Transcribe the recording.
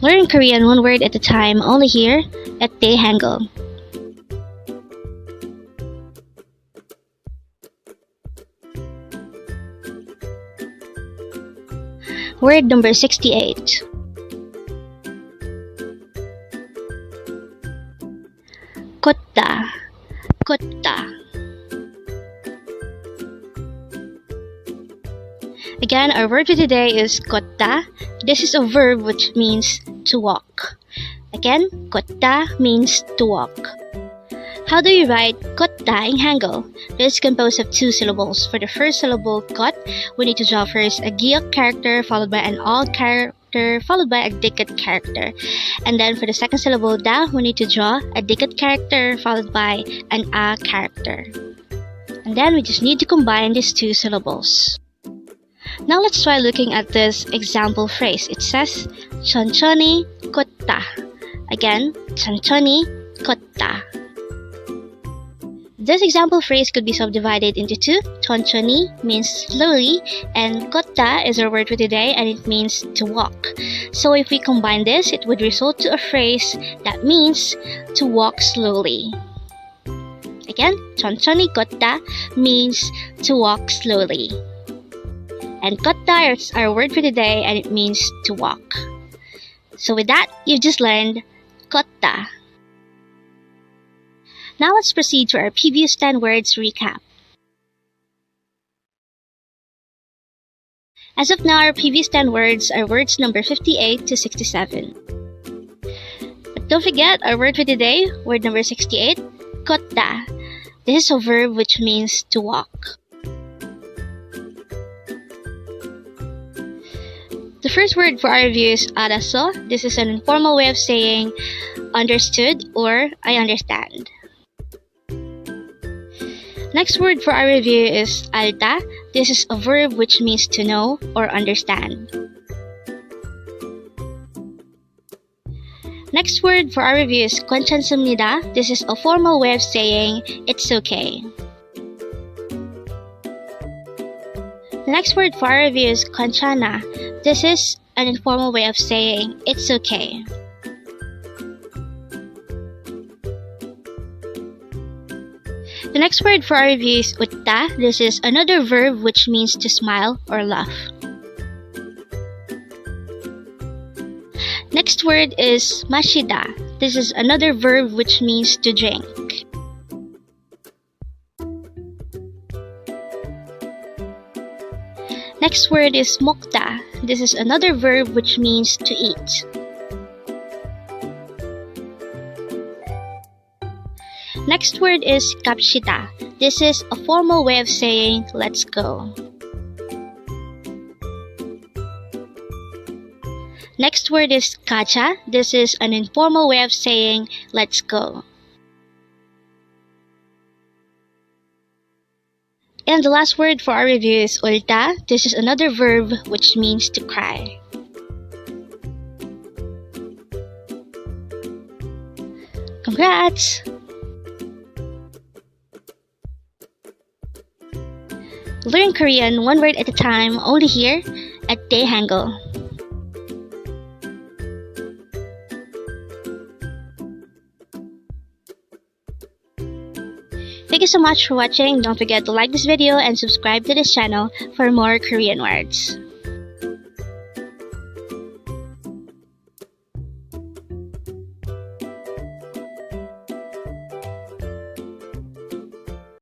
Learn Korean one word at a time only here at Dae-Hangul. Word number 68. Kutta. Kutta. Again, our word for today is kotta. This is a verb which means to walk. Again, kotta means to walk. How do you write kotta in Hangul? This is composed of two syllables. For the first syllable, kot, we need to draw first a giok character followed by an all character followed by a dikit character. And then for the second syllable, da, we need to draw a dikit character followed by an a character. And then we just need to combine these two syllables. Now let's try looking at this example phrase. It says, 천천히 걷다. Again, 천천히 걷다. This example phrase could be subdivided into two. 천천히 means slowly, and 걷다 is our word for today, and it means to walk. So if we combine this, it would result to a phrase that means to walk slowly. Again, 천천히 걷다 means to walk slowly. And kotta is our word for today, and it means to walk. So with that, you've just learned kotta. Now let's proceed to our previous 10 words recap. As of now, our previous 10 words are words number 58 to 67. But don't forget our word for today, word number 68, kotta. This is a verb which means to walk. The first word for our review is 알았어. This is an informal way of saying understood or I understand. Next word for our review is 알다. This is a verb which means to know or understand. Next word for our review is 괜찮습니다. This is a formal way of saying it's okay. The next word for our review is 괜찮아. This is an informal way of saying it's okay. The next word for our review is 웃다. This is another verb which means to smile or laugh. Next word is 마시다. This is another verb which means to drink. Next word is 먹다. This is another verb which means to eat. Next word is 갑시다. This is a formal way of saying let's go. Next word is 가자. This is an informal way of saying let's go. And the last word for our review is 울다. This is another verb which means to cry. Congrats! Learn Korean one word at a time only here at Dae-Hangul. Thank you so much for watching. Don't forget to like this video and subscribe to this channel for more Korean words.